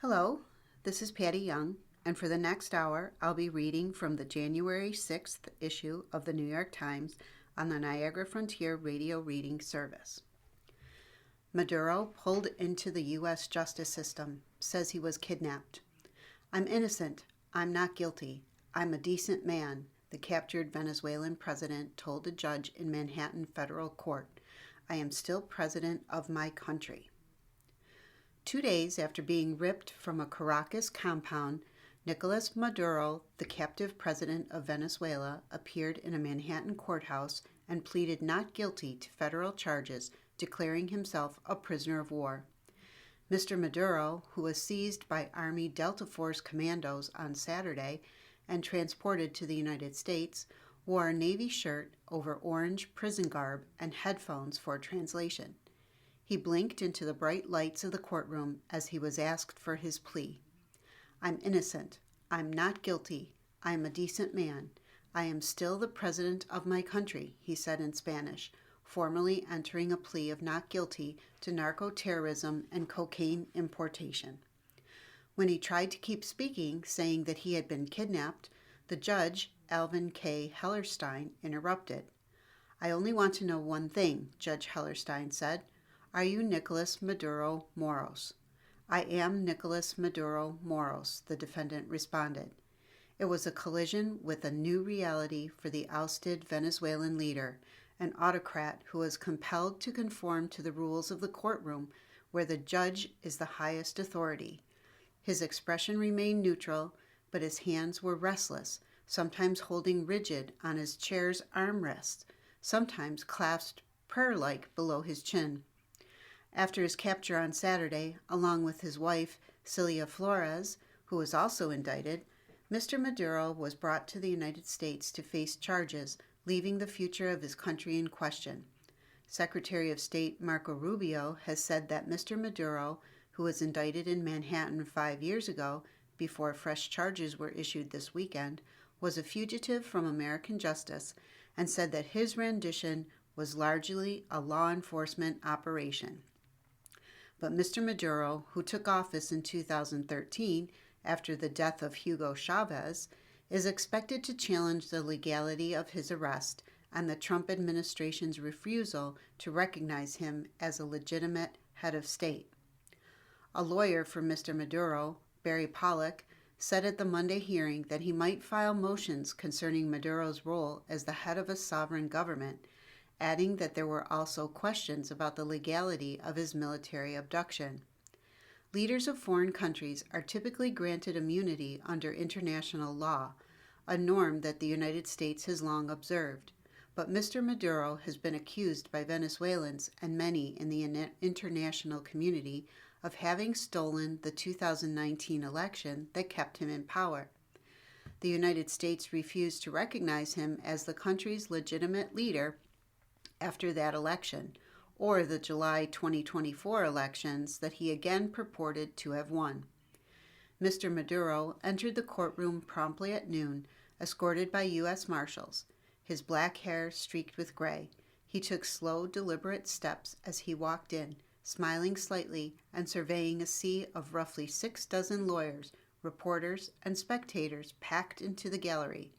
Hello, this is Patty Young, and for the next hour, I'll be reading from the January 6th issue of the New York Times on the Niagara Frontier Radio Reading Service. Maduro pulled into the U.S. justice system, says he was kidnapped. I'm innocent. I'm not guilty. I'm a decent man, the captured Venezuelan president told a judge in Manhattan federal court. I am still president of my country. 2 days after being ripped from a Caracas compound, Nicolas Maduro, the captive president of Venezuela, appeared in a Manhattan courthouse and pleaded not guilty to federal charges, declaring himself a prisoner of war. Mr. Maduro, who was seized by Army Delta Force commandos on Saturday and transported to the United States, wore a navy shirt over orange prison garb and headphones for translation. He blinked into the bright lights of the courtroom as he was asked for his plea. I'm innocent. I'm not guilty. I am a decent man. I am still the president of my country, he said in Spanish, formally entering a plea of not guilty to narco-terrorism and cocaine importation. When he tried to keep speaking, saying that he had been kidnapped, the judge, Alvin K. Hellerstein, interrupted. I only want to know one thing, Judge Hellerstein said. Are you Nicolas Maduro Moros? I am Nicolas Maduro Moros, the defendant responded. It was a collision with a new reality for the ousted Venezuelan leader, an autocrat who was compelled to conform to the rules of the courtroom where the judge is the highest authority. His expression remained neutral, but his hands were restless, sometimes holding rigid on his chair's armrests, sometimes clasped prayer-like below his chin. After his capture on Saturday, along with his wife, Cilia Flores, who was also indicted, Mr. Maduro was brought to the United States to face charges, leaving the future of his country in question. Secretary of State Marco Rubio has said that Mr. Maduro, who was indicted in Manhattan 5 years ago, before fresh charges were issued this weekend, was a fugitive from American justice, and said that his rendition was largely a law enforcement operation. But Mr. Maduro, who took office in 2013 after the death of Hugo Chavez, is expected to challenge the legality of his arrest and the Trump administration's refusal to recognize him as a legitimate head of state. A lawyer for Mr. Maduro, Barry Pollock, said at the Monday hearing that he might file motions concerning Maduro's role as the head of a sovereign government, adding that there were also questions about the legality of his military abduction. Leaders of foreign countries are typically granted immunity under international law, a norm that the United States has long observed. But Mr. Maduro has been accused by Venezuelans and many in the international community of having stolen the 2019 election that kept him in power. The United States refused to recognize him as the country's legitimate leader after that election, or the July 2024 elections that he again purported to have won. Mr. Maduro entered the courtroom promptly at noon, escorted by U.S. Marshals, his black hair streaked with gray. He took slow, deliberate steps as he walked in, smiling slightly and surveying a sea of roughly 6 dozen lawyers, reporters, and spectators packed into the gallery.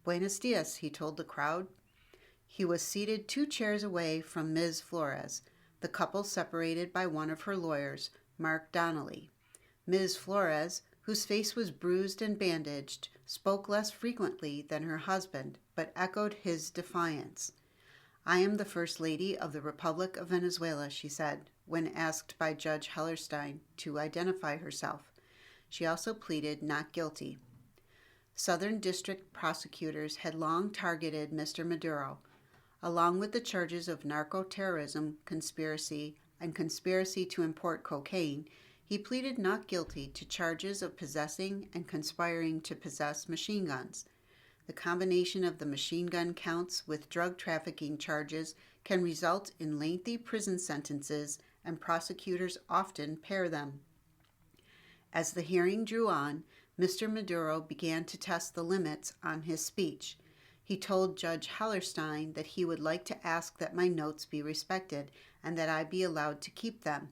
Buenos dias, he told the crowd. He was seated 2 chairs away from Ms. Flores, the couple separated by one of her lawyers, Mark Donnelly. Ms. Flores, whose face was bruised and bandaged, spoke less frequently than her husband, but echoed his defiance. I am the First Lady of the Republic of Venezuela, she said, when asked by Judge Hellerstein to identify herself. She also pleaded not guilty. Southern District prosecutors had long targeted Mr. Maduro, along with the charges of narco-terrorism, conspiracy, and conspiracy to import cocaine. He pleaded not guilty to charges of possessing and conspiring to possess machine guns. The combination of the machine gun counts with drug trafficking charges can result in lengthy prison sentences, and prosecutors often pair them. As the hearing drew on, Mr. Maduro began to test the limits on his speech. He told Judge Hellerstein that he would like to ask that my notes be respected and that I be allowed to keep them.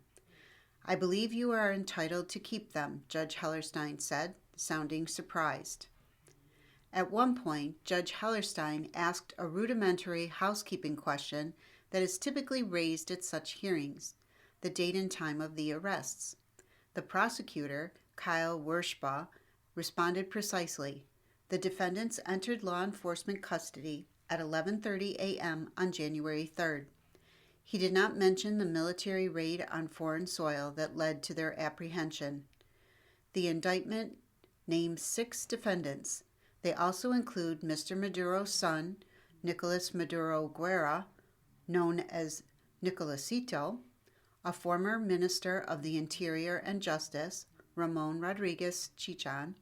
I believe you are entitled to keep them, Judge Hellerstein said, sounding surprised. At one point, Judge Hellerstein asked a rudimentary housekeeping question that is typically raised at such hearings: the date and time of the arrests. The prosecutor, Kyle Werschba, responded precisely. The defendants entered law enforcement custody at 11:30 a.m. on January 3rd. He did not mention the military raid on foreign soil that led to their apprehension. The indictment names 6 defendants. They also include Mr. Maduro's son, Nicolas Maduro Guerra, known as Nicolasito, a former Minister of the Interior and Justice, Ramon Rodriguez Chichon,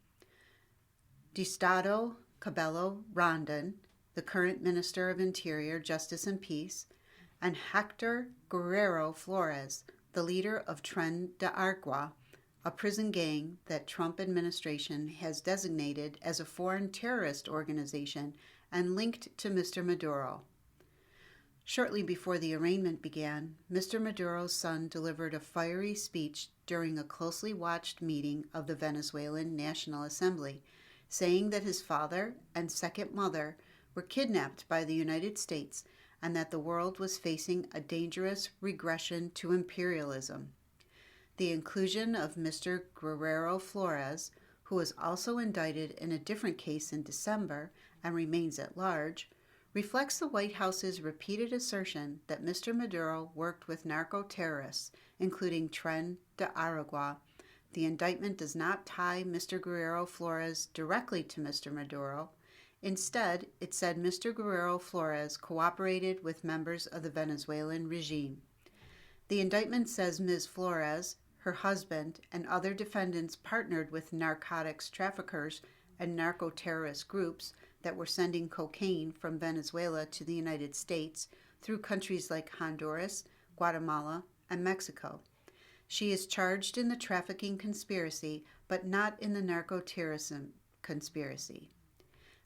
Diosdado Cabello Rondon, the current Minister of Interior, Justice and Peace, and Hector Guerrero Flores, the leader of Tren de Aragua, a prison gang that Trump administration has designated as a foreign terrorist organization and linked to Mr. Maduro. Shortly before the arraignment began, Mr. Maduro's son delivered a fiery speech during a closely watched meeting of the Venezuelan National Assembly, saying that his father and second mother were kidnapped by the United States and that the world was facing a dangerous regression to imperialism. The inclusion of Mr. Guerrero Flores, who was also indicted in a different case in December and remains at large, reflects the White House's repeated assertion that Mr. Maduro worked with narco-terrorists, including Tren de Aragua. The indictment does not tie Mr. Guerrero Flores directly to Mr. Maduro. Instead, it said Mr. Guerrero Flores cooperated with members of the Venezuelan regime. The indictment says Ms. Flores, her husband, and other defendants partnered with narcotics traffickers and narco-terrorist groups that were sending cocaine from Venezuela to the United States through countries like Honduras, Guatemala, and Mexico. She is charged in the trafficking conspiracy, but not in the narco-terrorism conspiracy.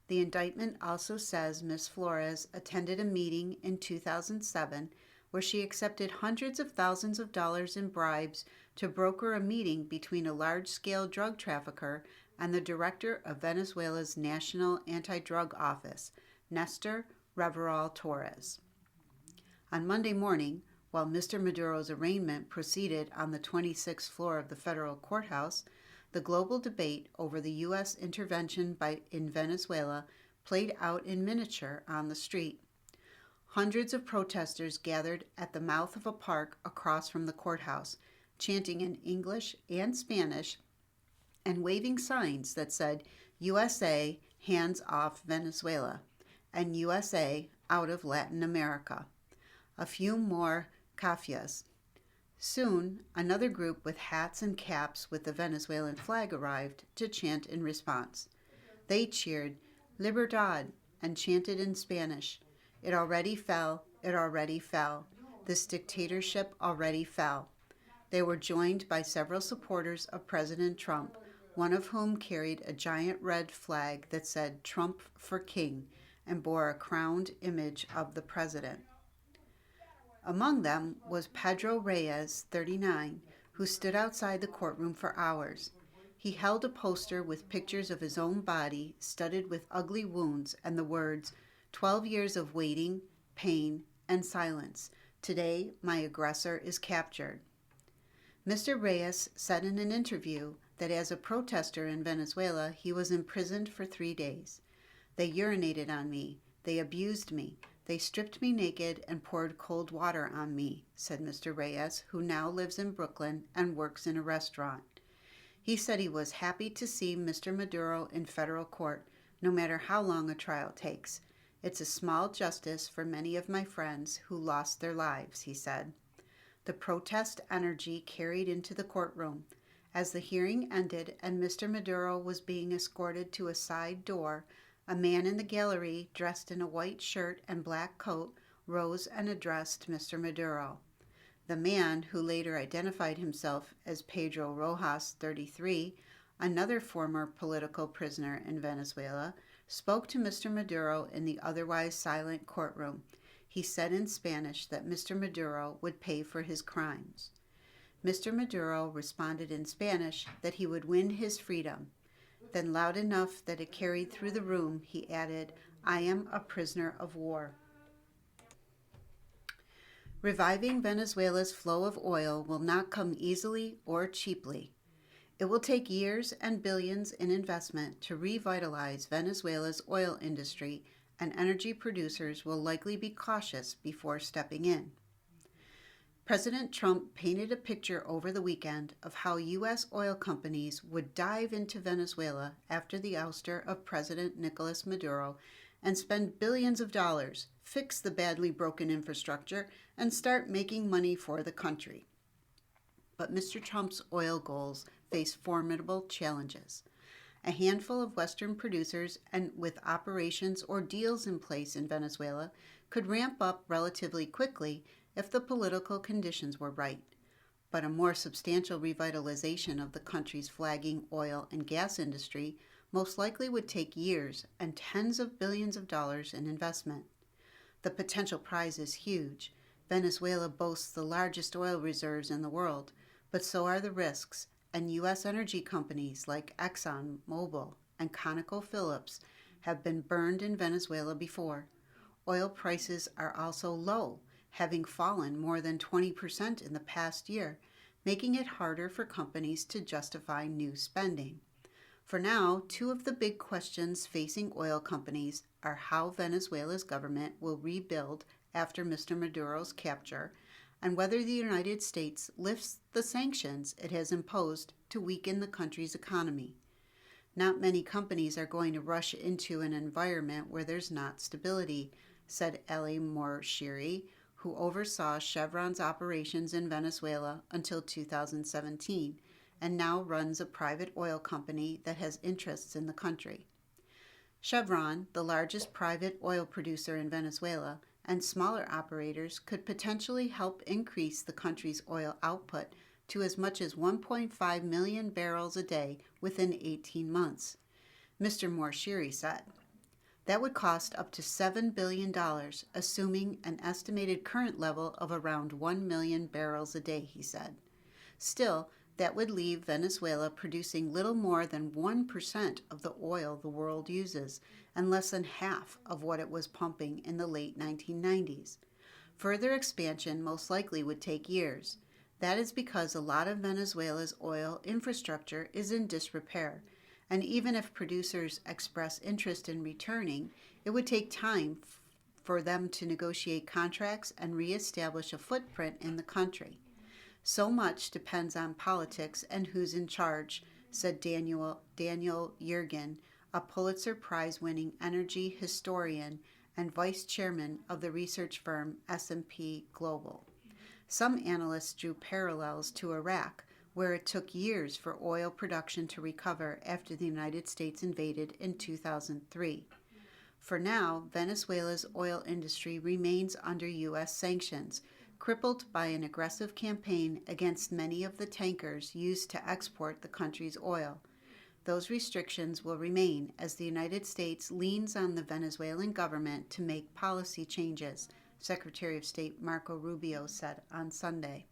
The indictment also says Ms. Flores attended a meeting in 2007 where she accepted hundreds of thousands of dollars in bribes to broker a meeting between a large-scale drug trafficker and the director of Venezuela's National Anti-Drug Office, Nestor Reveral Torres. On Monday morning, while Mr. Maduro's arraignment proceeded on the 26th floor of the federal courthouse, the global debate over the U.S. intervention in Venezuela played out in miniature on the street. Hundreds of protesters gathered at the mouth of a park across from the courthouse, chanting in English and Spanish and waving signs that said USA, hands off Venezuela, and USA, out of Latin America. A few more cafias. Soon, another group with hats and caps with the Venezuelan flag arrived to chant in response. They cheered Libertad and chanted in Spanish, "It already fell, it already fell. This dictatorship already fell." They were joined by several supporters of President Trump, one of whom carried a giant red flag that said Trump for King and bore a crowned image of the president. Among them was Pedro Reyes, 39, who stood outside the courtroom for hours. He held a poster with pictures of his own body studded with ugly wounds and the words, 12 years of waiting, pain, and silence. Today, my aggressor is captured. Mr. Reyes said in an interview that as a protester in Venezuela, he was imprisoned for 3 days. They urinated on me. They abused me. They stripped me naked and poured cold water on me, said Mr. Reyes, who now lives in Brooklyn and works in a restaurant. He said he was happy to see Mr. Maduro in federal court, no matter how long a trial takes. It's a small justice for many of my friends who lost their lives, he said. The protest energy carried into the courtroom. As the hearing ended and Mr. Maduro was being escorted to a side door, a man in the gallery, dressed in a white shirt and black coat, rose and addressed Mr. Maduro. The man, who later identified himself as Pedro Rojas, 33, another former political prisoner in Venezuela, spoke to Mr. Maduro in the otherwise silent courtroom. He said in Spanish that Mr. Maduro would pay for his crimes. Mr. Maduro responded in Spanish that he would win his freedom. Then, loud enough that it carried through the room, he added, "I am a prisoner of war." Reviving Venezuela's flow of oil will not come easily or cheaply. It will take years and billions in investment to revitalize Venezuela's oil industry, and energy producers will likely be cautious before stepping in. President Trump painted a picture over the weekend of how U.S. oil companies would dive into Venezuela after the ouster of President Nicolas Maduro and spend billions of dollars, fix the badly broken infrastructure, and start making money for the country. But Mr. Trump's oil goals face formidable challenges. A handful of Western producers and with operations or deals in place in Venezuela could ramp up relatively quickly if the political conditions were right. But a more substantial revitalization of the country's flagging oil and gas industry most likely would take years and tens of billions of dollars in investment. The potential prize is huge. Venezuela boasts the largest oil reserves in the world, but so are the risks, and U.S. energy companies like Exxon Mobil and ConocoPhillips have been burned in Venezuela before. Oil prices are also low, having fallen more than 20% in the past year, making it harder for companies to justify new spending. For now, two of the big questions facing oil companies are how Venezuela's government will rebuild after Mr. Maduro's capture, and whether the United States lifts the sanctions it has imposed to weaken the country's economy. Not many companies are going to rush into an environment where there's not stability, said Ali Morshiri, who oversaw Chevron's operations in Venezuela until 2017, and now runs a private oil company that has interests in the country. Chevron, the largest private oil producer in Venezuela, and smaller operators could potentially help increase the country's oil output to as much as 1.5 million barrels a day within 18 months, Mr. Morshiri said. That would cost up to $7 billion, assuming an estimated current level of around 1 million barrels a day, he said. Still, that would leave Venezuela producing little more than 1% of the oil the world uses, and less than half of what it was pumping in the late 1990s. Further expansion most likely would take years. That is because a lot of Venezuela's oil infrastructure is in disrepair, and even if producers express interest in returning, it would take time for them to negotiate contracts and reestablish a footprint in the country. So much depends on politics and who's in charge, said Daniel Yergin, a Pulitzer Prize-winning energy historian and vice chairman of the research firm S&P Global. Some analysts drew parallels to Iraq, where it took years for oil production to recover after the United States invaded in 2003. For now, Venezuela's oil industry remains under U.S. sanctions, crippled by an aggressive campaign against many of the tankers used to export the country's oil. Those restrictions will remain as the United States leans on the Venezuelan government to make policy changes, Secretary of State Marco Rubio said on Sunday.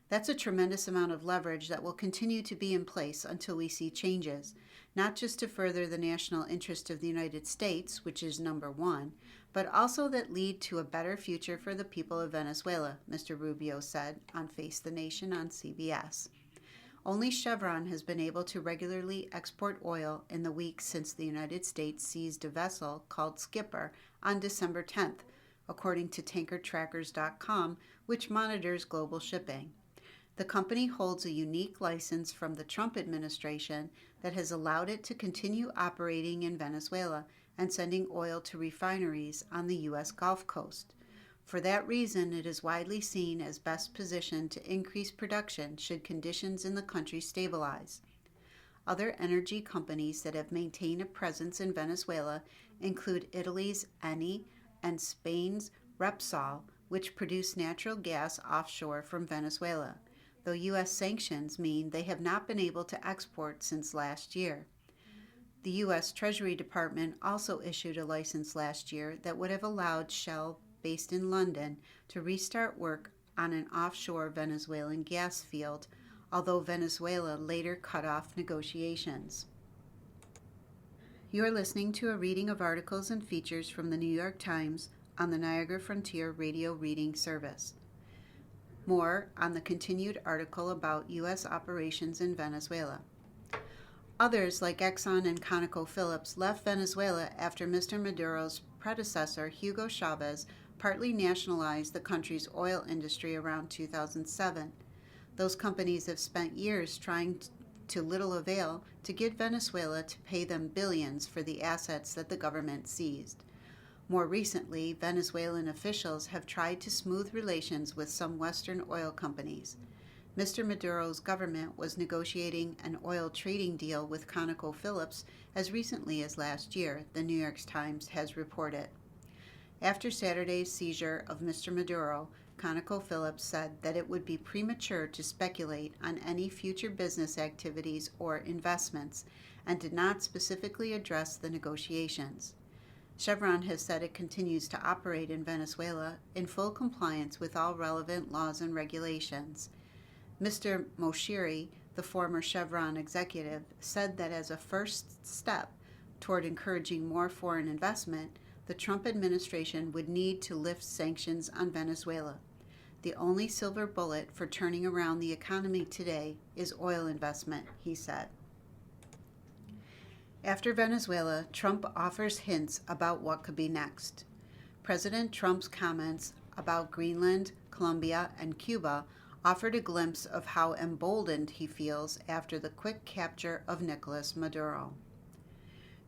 That's a tremendous amount of leverage that will continue to be in place until we see changes, not just to further the national interest of the United States, which is number one, but also that lead to a better future for the people of Venezuela, Mr. Rubio said on Face the Nation on CBS. Only Chevron has been able to regularly export oil in the week since the United States seized a vessel called Skipper on December 10th, according to TankerTrackers.com, which monitors global shipping. The company holds a unique license from the Trump administration that has allowed it to continue operating in Venezuela and sending oil to refineries on the U.S. Gulf Coast. For that reason, it is widely seen as best positioned to increase production should conditions in the country stabilize. Other energy companies that have maintained a presence in Venezuela include Italy's Eni and Spain's Repsol, which produce natural gas offshore from Venezuela, though U.S. sanctions mean they have not been able to export since last year. The U.S. Treasury Department also issued a license last year that would have allowed Shell, based in London, to restart work on an offshore Venezuelan gas field, although Venezuela later cut off negotiations. You are listening to a reading of articles and features from the New York Times on the Niagara Frontier Radio Reading Service. More on the continued article about U.S. operations in Venezuela. Others, like Exxon and ConocoPhillips, left Venezuela after Mr. Maduro's predecessor, Hugo Chavez, partly nationalized the country's oil industry around 2007. Those companies have spent years trying to little avail to get Venezuela to pay them billions for the assets that the government seized. More recently, Venezuelan officials have tried to smooth relations with some Western oil companies. Mr. Maduro's government was negotiating an oil trading deal with ConocoPhillips as recently as last year, the New York Times has reported. After Saturday's seizure of Mr. Maduro, ConocoPhillips said that it would be premature to speculate on any future business activities or investments and did not specifically address the negotiations. Chevron has said it continues to operate in Venezuela in full compliance with all relevant laws and regulations. Mr. Moshiri, the former Chevron executive, said that as a first step toward encouraging more foreign investment, the Trump administration would need to lift sanctions on Venezuela. The only silver bullet for turning around the economy today is oil investment, he said. After Venezuela, Trump offers hints about what could be next. President Trump's comments about Greenland, Colombia, and Cuba offered a glimpse of how emboldened he feels after the quick capture of Nicolas Maduro.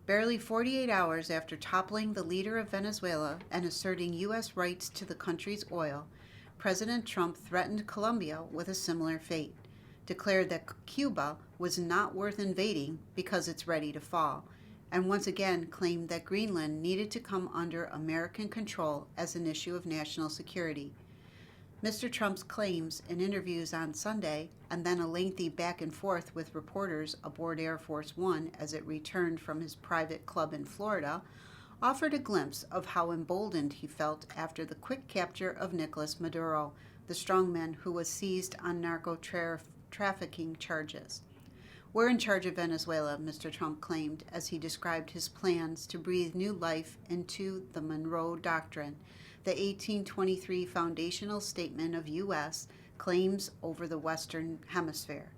Barely 48 hours after toppling the leader of Venezuela and asserting U.S. rights to the country's oil, President Trump threatened Colombia with a similar fate, declared that Cuba was not worth invading because it's ready to fall, and once again claimed that Greenland needed to come under American control as an issue of national security. Mr. Trump's claims in interviews on Sunday, and then a lengthy back and forth with reporters aboard Air Force One as it returned from his private club in Florida, offered a glimpse of how emboldened he felt after the quick capture of Nicolas Maduro, the strongman who was seized on narco-trafficking charges. "We're in charge of Venezuela," Mr. Trump claimed as he described his plans to breathe new life into the Monroe Doctrine, the 1823 foundational statement of U.S. claims over the Western Hemisphere.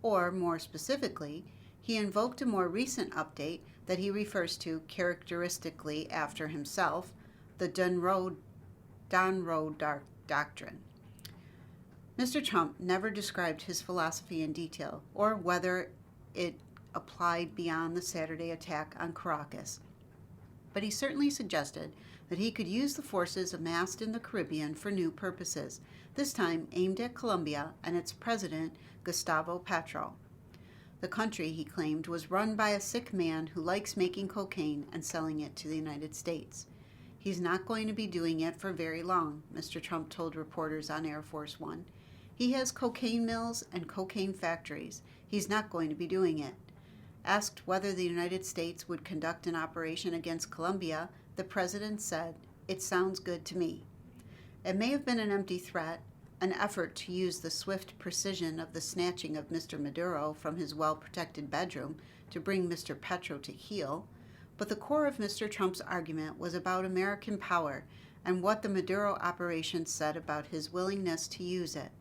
Or, more specifically, he invoked a more recent update that he refers to characteristically after himself, the Monroe Doctrine. Mr. Trump never described his philosophy in detail or whether it applied beyond the Saturday attack on Caracas, but he certainly suggested that he could use the forces amassed in the Caribbean for new purposes, this time aimed at Colombia and its president, Gustavo Petro. The country, he claimed, was run by a sick man who likes making cocaine and selling it to the United States. He's not going to be doing it for very long, Mr. Trump told reporters on Air Force One. He has cocaine mills and cocaine factories. He's not going to be doing it. Asked whether the United States would conduct an operation against Colombia, the president said, "It sounds good to me." It may have been an empty threat, an effort to use the swift precision of the snatching of Mr. Maduro from his well-protected bedroom to bring Mr. Petro to heel, but the core of Mr. Trump's argument was about American power and what the Maduro operation said about his willingness to use it.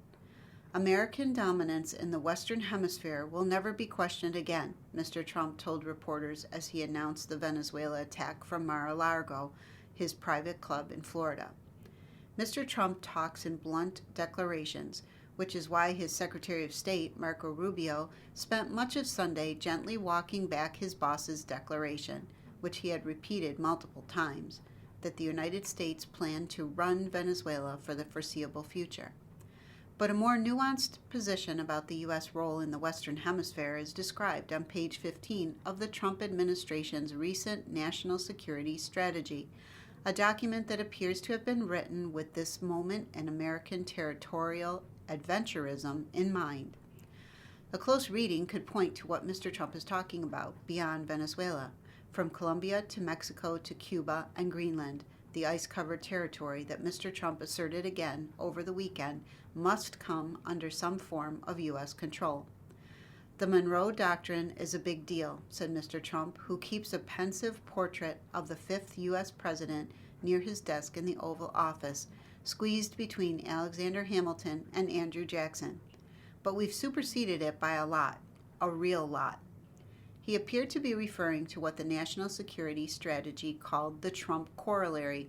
American dominance in the Western Hemisphere will never be questioned again, Mr. Trump told reporters as he announced the Venezuela attack from Mar-a-Lago, his private club in Florida. Mr. Trump talks in blunt declarations, which is why his Secretary of State, Marco Rubio, spent much of Sunday gently walking back his boss's declaration, which he had repeated multiple times, that the United States planned to run Venezuela for the foreseeable future. But a more nuanced position about the U.S. role in the Western Hemisphere is described on page 15 of the Trump administration's recent National Security Strategy, a document that appears to have been written with this moment in American territorial adventurism in mind. A close reading could point to what Mr. Trump is talking about beyond Venezuela, from Colombia to Mexico to Cuba and Greenland, the ice-covered territory that Mr. Trump asserted again over the weekend, must come under some form of U.S. control. The Monroe Doctrine is a big deal, said Mr. Trump, who keeps a pensive portrait of the fifth U.S. president near his desk in the Oval Office, squeezed between Alexander Hamilton and Andrew Jackson. But we've superseded it by a lot, a real lot. He appeared to be referring to what the national security strategy called the Trump corollary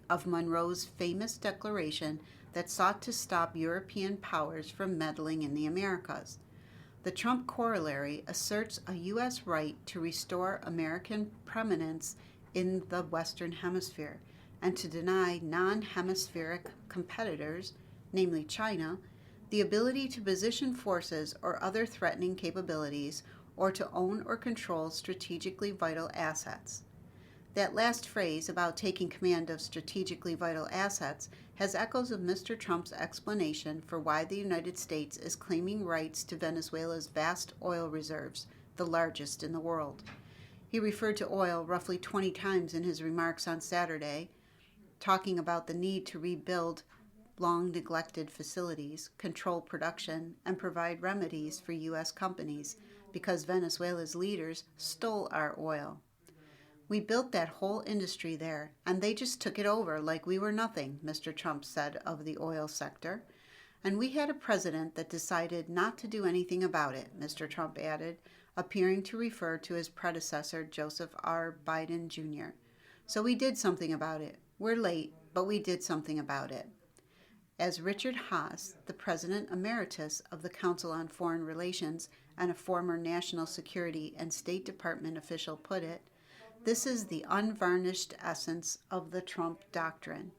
of Monroe's famous declaration that sought to stop European powers from meddling in the Americas. The Trump corollary asserts a U.S. right to restore American preeminence in the Western Hemisphere and to deny non-hemispheric competitors, namely China, the ability to position forces or other threatening capabilities or to own or control strategically vital assets. That last phrase about taking command of strategically vital assets has echoes of Mr. Trump's explanation for why the United States is claiming rights to Venezuela's vast oil reserves, the largest in the world. He referred to oil roughly 20 times in his remarks on Saturday, talking about the need to rebuild long-neglected facilities, control production, and provide remedies for U.S. companies because Venezuela's leaders stole our oil. We built that whole industry there, and they just took it over like we were nothing, Mr. Trump said of the oil sector. And we had a president that decided not to do anything about it, Mr. Trump added, appearing to refer to his predecessor, Joseph R. Biden Jr. So we did something about it. We're late, but we did something about it. As Richard Haass, the President Emeritus of the Council on Foreign Relations and a former National Security and State Department official put it, this is the unvarnished essence of the Trump doctrine.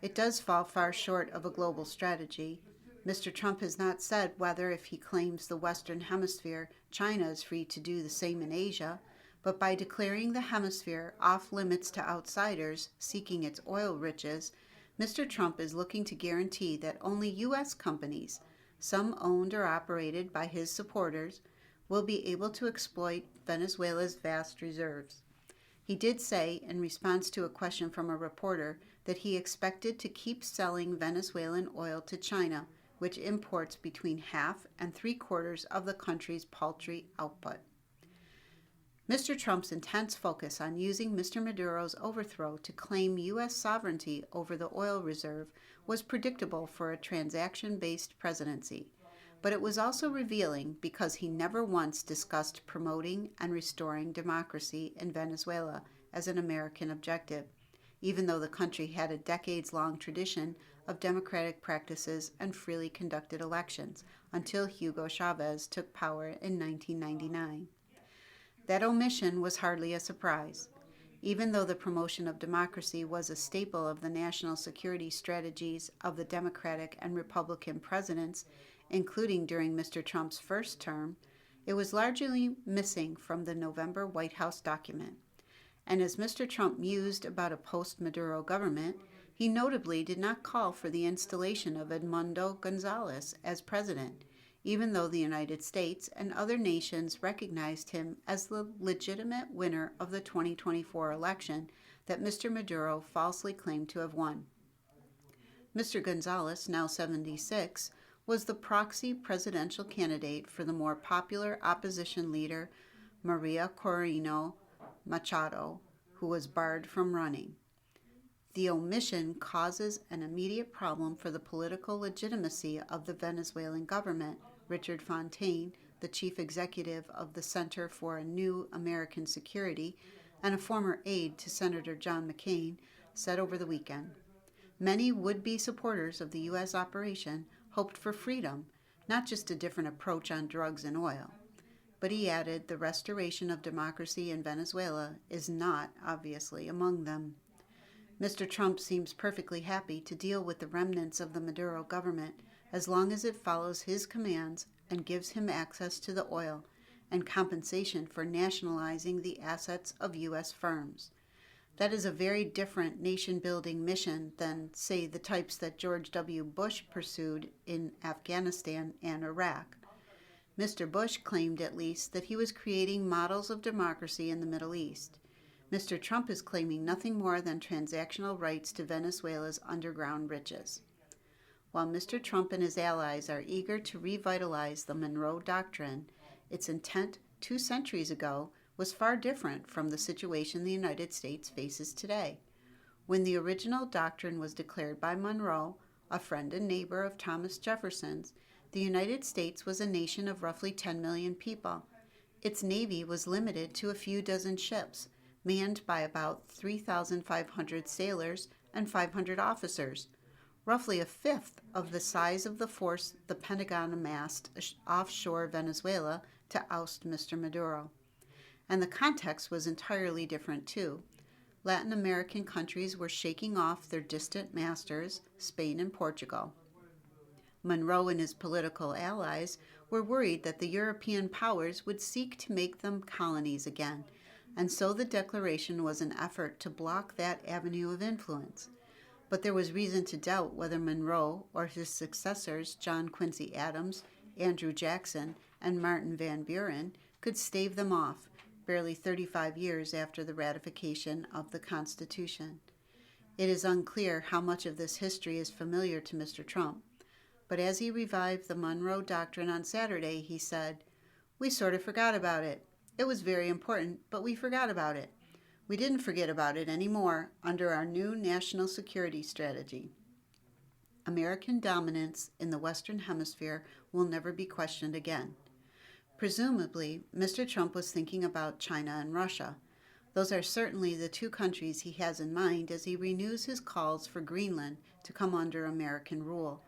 It does fall far short of a global strategy. Mr. Trump has not said whether, if he claims the Western Hemisphere, China is free to do the same in Asia, but by declaring the hemisphere off limits to outsiders seeking its oil riches, Mr. Trump is looking to guarantee that only U.S. companies, some owned or operated by his supporters, will be able to exploit Venezuela's vast reserves. He did say, in response to a question from a reporter, that he expected to keep selling Venezuelan oil to China, which imports between half and three-quarters of the country's poultry output. Mr. Trump's intense focus on using Mr. Maduro's overthrow to claim U.S. sovereignty over the oil reserve was predictable for a transaction-based presidency, but it was also revealing because he never once discussed promoting and restoring democracy in Venezuela as an American objective, even though the country had a decades-long tradition of democratic practices and freely conducted elections until Hugo Chavez took power in 1999. That omission was hardly a surprise. Even though the promotion of democracy was a staple of the national security strategies of the Democratic and Republican presidents, including during Mr. Trump's first term, it was largely missing from the November White House document. And as Mr. Trump mused about a post-Maduro government, he notably did not call for the installation of Edmundo Gonzalez as president, even though the United States and other nations recognized him as the legitimate winner of the 2024 election that Mr. Maduro falsely claimed to have won. Mr. Gonzalez, now 76, was the proxy presidential candidate for the more popular opposition leader Maria Corina Machado, who was barred from running. The omission causes an immediate problem for the political legitimacy of the Venezuelan government, Richard Fontaine, the chief executive of the Center for a New American Security and a former aide to Senator John McCain, said over the weekend. Many would-be supporters of the U.S. operation hoped for freedom, not just a different approach on drugs and oil. But he added the restoration of democracy in Venezuela is not, obviously, among them. Mr. Trump seems perfectly happy to deal with the remnants of the Maduro government as long as it follows his commands and gives him access to the oil and compensation for nationalizing the assets of U.S. firms. That is a very different nation-building mission than, say, the types that George W. Bush pursued in Afghanistan and Iraq. Mr. Bush claimed, at least, that he was creating models of democracy in the Middle East. Mr. Trump is claiming nothing more than transactional rights to Venezuela's underground riches. While Mr. Trump and his allies are eager to revitalize the Monroe Doctrine, its intent 2 centuries ago was far different from the situation the United States faces today. When the original doctrine was declared by Monroe, a friend and neighbor of Thomas Jefferson's, the United States was a nation of roughly 10 million people. Its navy was limited to a few dozen ships, manned by about 3,500 sailors and 500 officers, roughly a fifth of the size of the force the Pentagon amassed offshore Venezuela to oust Mr. Maduro. And the context was entirely different too. Latin American countries were shaking off their distant masters, Spain and Portugal. Monroe and his political allies were worried that the European powers would seek to make them colonies again, and so the declaration was an effort to block that avenue of influence. But there was reason to doubt whether Monroe or his successors, John Quincy Adams, Andrew Jackson, and Martin Van Buren, could stave them off, barely 35 years after the ratification of the Constitution. It is unclear how much of this history is familiar to Mr. Trump, but as he revived the Monroe Doctrine on Saturday, he said, "We sort of forgot about it. It was very important, but we forgot about it. We didn't forget about it anymore under our new national security strategy. American dominance in the Western Hemisphere will never be questioned again." Presumably, Mr. Trump was thinking about China and Russia. Those are certainly the 2 countries he has in mind as he renews his calls for Greenland to come under American rule,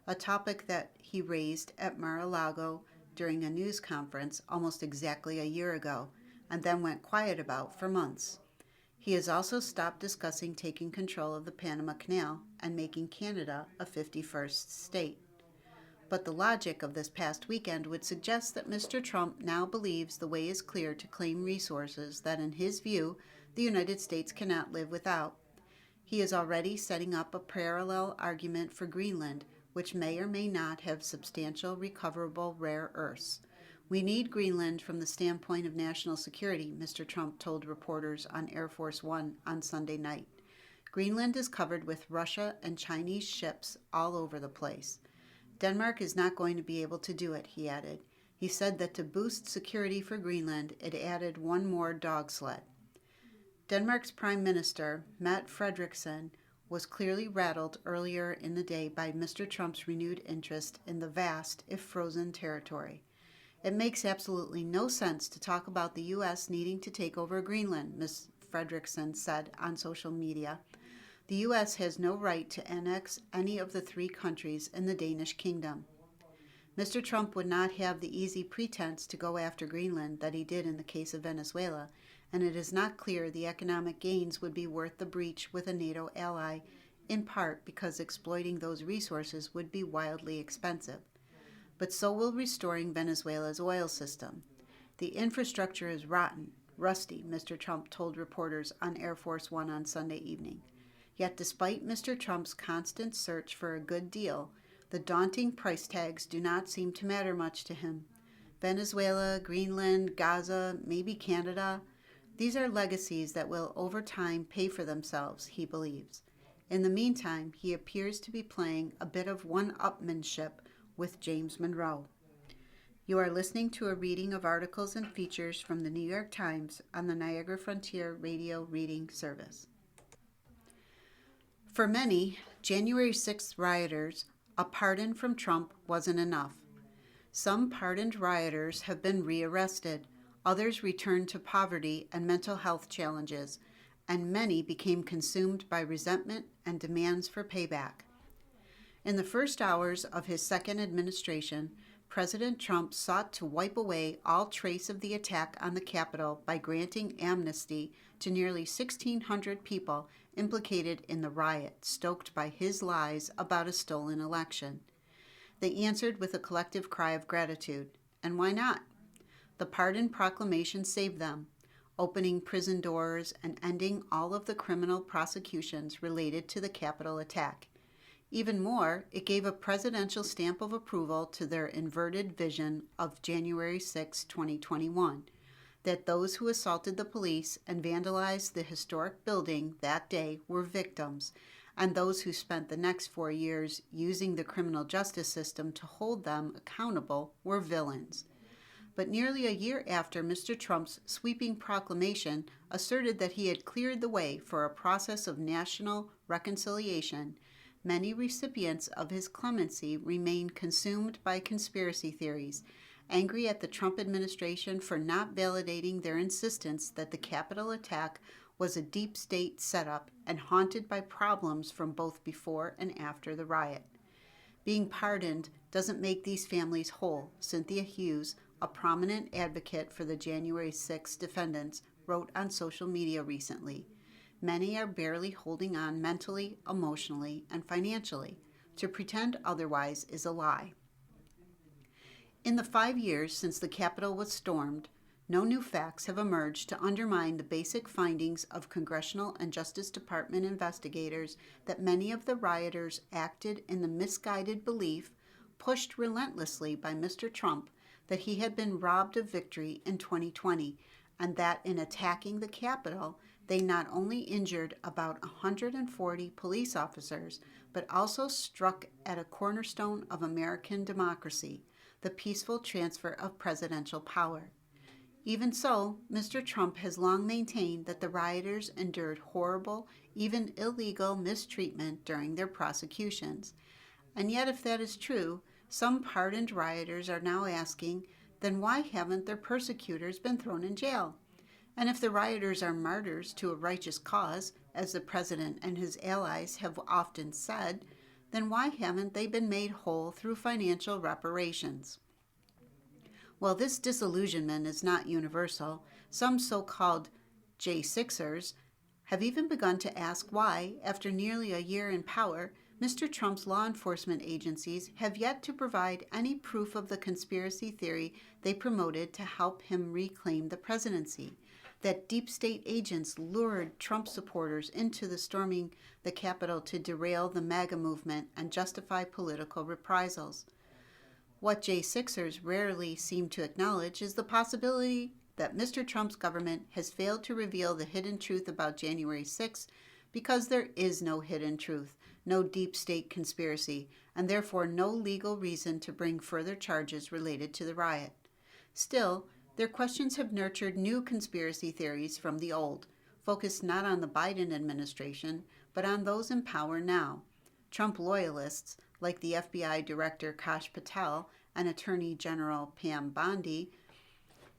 a topic that he raised at Mar-a-Lago during a news conference almost exactly a year ago, and then went quiet about for months. He has also stopped discussing taking control of the Panama Canal and making Canada a 51st state. But the logic of this past weekend would suggest that Mr. Trump now believes the way is clear to claim resources that, in his view, the United States cannot live without. He is already setting up a parallel argument for Greenland, which may or may not have substantial recoverable rare earths. "We need Greenland from the standpoint of national security," Mr. Trump told reporters on Air Force One on Sunday night. "Greenland is covered with Russia and Chinese ships all over the place. Denmark is not going to be able to do it," he added. He said that to boost security for Greenland, it added one more dog sled. Denmark's Prime Minister, Mette Frederiksen, was clearly rattled earlier in the day by Mr. Trump's renewed interest in the vast, if frozen, territory. "It makes absolutely no sense to talk about the U.S. needing to take over Greenland," Ms. Frederiksen said on social media. "The U.S. has no right to annex any of the 3 countries in the Danish kingdom." Mr. Trump would not have the easy pretense to go after Greenland that he did in the case of Venezuela, and it is not clear the economic gains would be worth the breach with a NATO ally, in part because exploiting those resources would be wildly expensive. But so will restoring Venezuela's oil system. "The infrastructure is rotten, rusty," Mr. Trump told reporters on Air Force One on Sunday evening. Yet despite Mr. Trump's constant search for a good deal, the daunting price tags do not seem to matter much to him. Venezuela, Greenland, Gaza, maybe Canada, these are legacies that will over time pay for themselves, he believes. In the meantime, he appears to be playing a bit of one-upmanship with James Monroe. You are listening to a reading of articles and features from the New York Times on the Niagara Frontier Radio Reading Service. For many, January 6th rioters, a pardon from Trump wasn't enough. Some pardoned rioters have been rearrested, others returned to poverty and mental health challenges, and many became consumed by resentment and demands for payback. In the first hours of his second administration, President Trump sought to wipe away all trace of the attack on the Capitol by granting amnesty to nearly 1,600 people implicated in the riot stoked by his lies about a stolen election. They answered with a collective cry of gratitude. And why not? The pardon proclamation saved them, opening prison doors and ending all of the criminal prosecutions related to the Capitol attack. Even more, it gave a presidential stamp of approval to their inverted vision of January 6, 2021. that those who assaulted the police and vandalized the historic building that day were victims, and those who spent the next 4 years using the criminal justice system to hold them accountable were villains. But nearly a year after Mr. Trump's sweeping proclamation asserted that he had cleared the way for a process of national reconciliation, many recipients of his clemency remain consumed by conspiracy theories, angry at the Trump administration for not validating their insistence that the Capitol attack was a deep state setup and haunted by problems from both before and after the riot. Being pardoned doesn't make these families whole, Cynthia Hughes, a prominent advocate for the January 6 defendants, wrote on social media recently. Many are barely holding on mentally, emotionally, and financially. To pretend otherwise is a lie. In the 5 years since the Capitol was stormed, no new facts have emerged to undermine the basic findings of Congressional and Justice Department investigators that many of the rioters acted in the misguided belief, pushed relentlessly by Mr. Trump, that he had been robbed of victory in 2020, and that in attacking the Capitol, they not only injured about 140 police officers, but also struck at a cornerstone of American democracy, the peaceful transfer of presidential power. Even so, Mr. Trump has long maintained that the rioters endured horrible, even illegal mistreatment during their prosecutions. And yet, if that is true, some pardoned rioters are now asking, then why haven't their persecutors been thrown in jail? And if the rioters are martyrs to a righteous cause, as the president and his allies have often said, then why haven't they been made whole through financial reparations? While this disillusionment is not universal, some so-called J6ers have even begun to ask why, after nearly a year in power, Mr. Trump's law enforcement agencies have yet to provide any proof of the conspiracy theory they promoted to help him reclaim the presidency, that deep state agents lured Trump supporters into the storming the Capitol to derail the MAGA movement and justify political reprisals. What J6ers rarely seem to acknowledge is the possibility that Mr. Trump's government has failed to reveal the hidden truth about January 6 because there is no hidden truth, no deep state conspiracy, and therefore no legal reason to bring further charges related to the riot. Still, their questions have nurtured new conspiracy theories from the old, focused not on the Biden administration, but on those in power now. Trump loyalists, like the FBI Director Kash Patel and Attorney General Pam Bondi,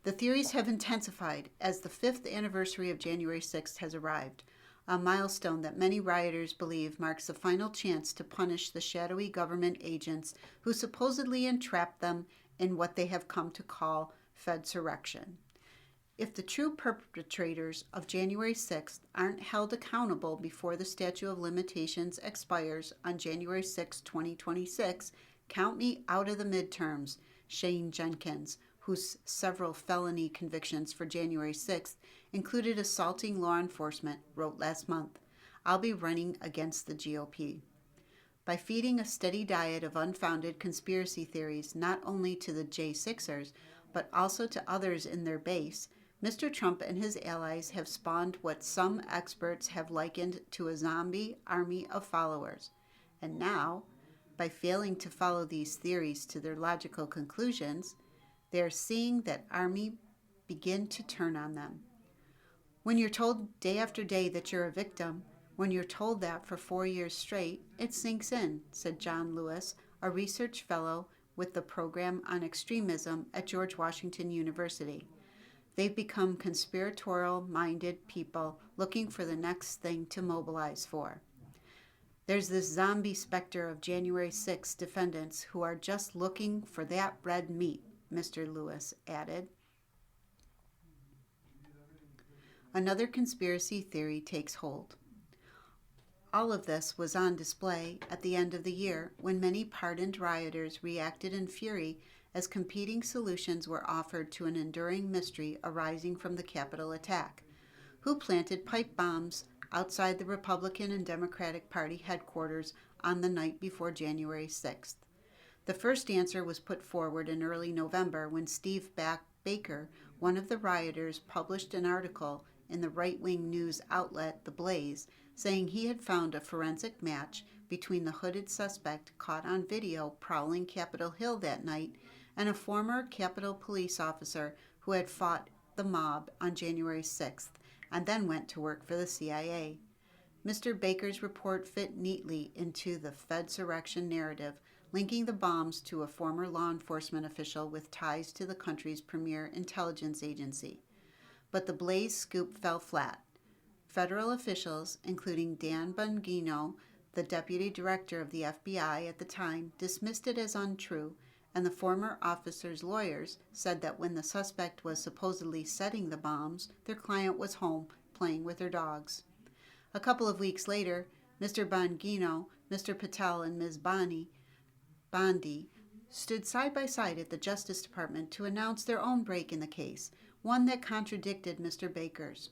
the theories have intensified as the 5th anniversary of January 6th has arrived, a milestone that many rioters believe marks the final chance to punish the shadowy government agents who supposedly entrapped them in what they have come to call Fedsurrection. If the true perpetrators of January 6th aren't held accountable before the statute of limitations expires on January 6, 2026, count me out of the midterms, Shane Jenkins, whose several felony convictions for January 6th included assaulting law enforcement, wrote last month. I'll be running against the GOP. By feeding a steady diet of unfounded conspiracy theories not only to the J6ers, but also to others in their base, Mr. Trump and his allies have spawned what some experts have likened to a zombie army of followers. And now, by failing to follow these theories to their logical conclusions, they are seeing that army begin to turn on them. When you're told day after day that you're a victim, when you're told that for 4 years straight, it sinks in, said John Lewis, a research fellow with the program on extremism at George Washington University. They've become conspiratorial-minded people looking for the next thing to mobilize for. There's this zombie specter of January 6 defendants who are just looking for that red meat, Mr. Lewis added. Another conspiracy theory takes hold. All of this was on display at the end of the year when many pardoned rioters reacted in fury as competing solutions were offered to an enduring mystery arising from the Capitol attack. Who planted pipe bombs outside the Republican and Democratic Party headquarters on the night before January 6th? The first answer was put forward in early November when Steve Baker, one of the rioters, published an article in the right-wing news outlet The Blaze saying he had found a forensic match between the hooded suspect caught on video prowling Capitol Hill that night and a former Capitol police officer who had fought the mob on January 6th and then went to work for the CIA. Mr. Baker's report fit neatly into the Fedsurrection narrative, linking the bombs to a former law enforcement official with ties to the country's premier intelligence agency. But the Blaze scoop fell flat. Federal officials, including Dan Bongino, the deputy director of the FBI at the time, dismissed it as untrue, and the former officer's lawyers said that when the suspect was supposedly setting the bombs, their client was home playing with their dogs. A couple of weeks later, Mr. Bongino, Mr. Patel, and Ms. Bondi stood side by side at the Justice Department to announce their own break in the case, one that contradicted Mr. Baker's.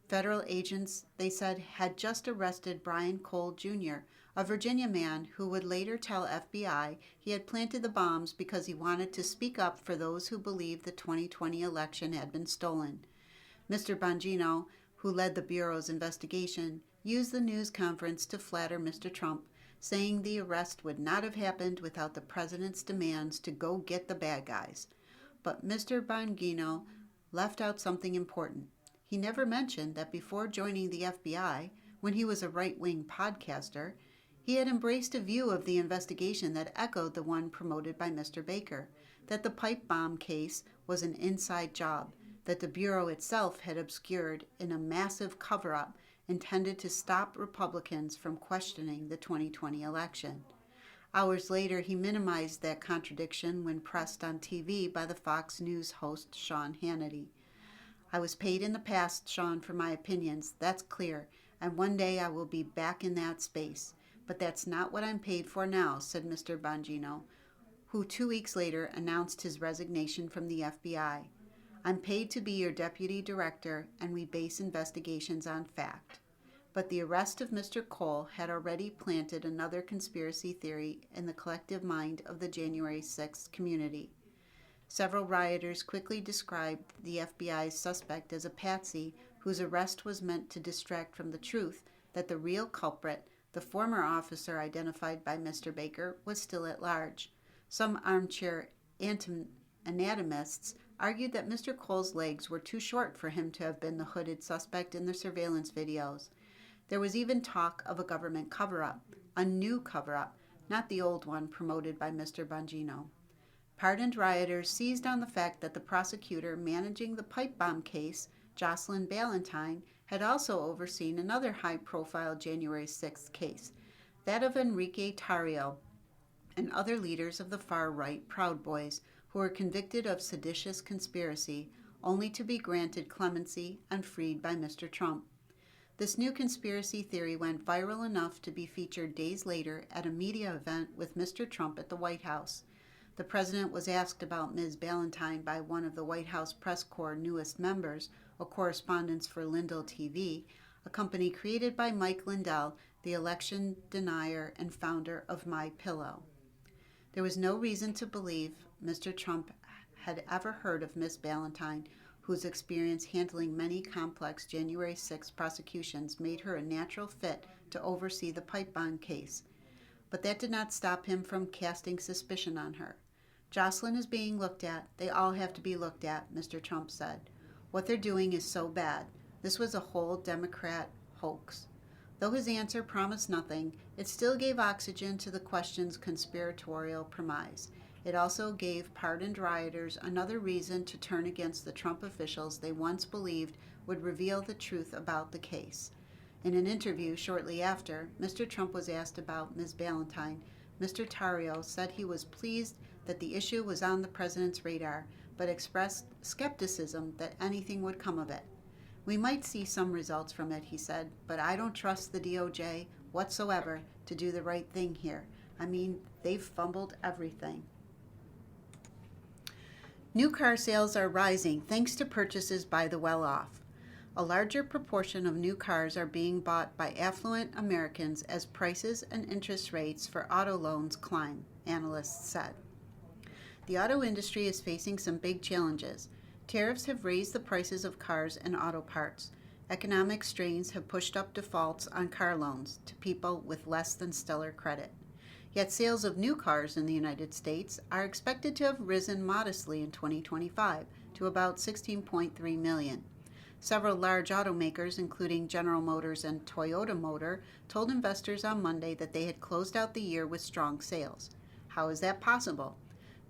Federal agents, they said, had just arrested Brian Cole Jr., a Virginia man who would later tell FBI he had planted the bombs because he wanted to speak up for those who believed the 2020 election had been stolen. Mr. Bongino, who led the Bureau's investigation, used the news conference to flatter Mr. Trump, saying the arrest would not have happened without the president's demands to go get the bad guys. But Mr. Bongino left out something important. He never mentioned that before joining the FBI, when he was a right-wing podcaster, he had embraced a view of the investigation that echoed the one promoted by Mr. Baker, that the pipe bomb case was an inside job, that the Bureau itself had obscured in a massive cover-up intended to stop Republicans from questioning the 2020 election. Hours later, he minimized that contradiction when pressed on TV by the Fox News host Sean Hannity. "I was paid in the past, Sean, for my opinions, that's clear, and one day I will be back in that space. But that's not what I'm paid for now," said Mr. Bongino, who 2 weeks later announced his resignation from the FBI. "I'm paid to be your deputy director, and we base investigations on fact." But the arrest of Mr. Cole had already planted another conspiracy theory in the collective mind of the January 6th community. Several rioters quickly described the FBI's suspect as a patsy whose arrest was meant to distract from the truth that the real culprit, the former officer identified by Mr. Baker, was still at large. Some armchair anatomists argued that Mr. Cole's legs were too short for him to have been the hooded suspect in the surveillance videos. There was even talk of a government cover-up, a new cover-up, not the old one promoted by Mr. Bongino. Pardoned rioters seized on the fact that the prosecutor managing the pipe bomb case, Jocelyn Ballentine, had also overseen another high-profile January 6th case, that of Enrique Tarrio and other leaders of the far-right Proud Boys who were convicted of seditious conspiracy, only to be granted clemency and freed by Mr. Trump. This new conspiracy theory went viral enough to be featured days later at a media event with Mr. Trump at the White House. The president was asked about Ms. Ballentine by one of the White House press corps' newest members, a correspondent for Lindell TV, a company created by Mike Lindell, the election denier and founder of MyPillow. There was no reason to believe Mr. Trump had ever heard of Ms. Ballentine, whose experience handling many complex January 6 prosecutions made her a natural fit to oversee the pipe bomb case. But that did not stop him from casting suspicion on her. "Jocelyn is being looked at. They all have to be looked at," Mr. Trump said. "What they're doing is so bad. This was a whole Democrat hoax." Though his answer promised nothing, it still gave oxygen to the question's conspiratorial premise. It also gave pardoned rioters another reason to turn against the Trump officials they once believed would reveal the truth about the case. In an interview shortly after, Mr. Trump was asked about Ms. Ballentine. Mr. Tarrio said he was pleased that the issue was on the president's radar, but expressed skepticism that anything would come of it. "We might see some results from it," he said, "but I don't trust the DOJ whatsoever to do the right thing here. I mean, they've fumbled everything." New car sales are rising thanks to purchases by the well-off. A larger proportion of new cars are being bought by affluent Americans as prices and interest rates for auto loans climb, analysts said. The auto industry is facing some big challenges. Tariffs have raised the prices of cars and auto parts. Economic strains have pushed up defaults on car loans to people with less than stellar credit. Yet sales of new cars in the United States are expected to have risen modestly in 2025 to about 16.3 million. Several large automakers, including General Motors and Toyota Motor, told investors on Monday that they had closed out the year with strong sales. How is that possible?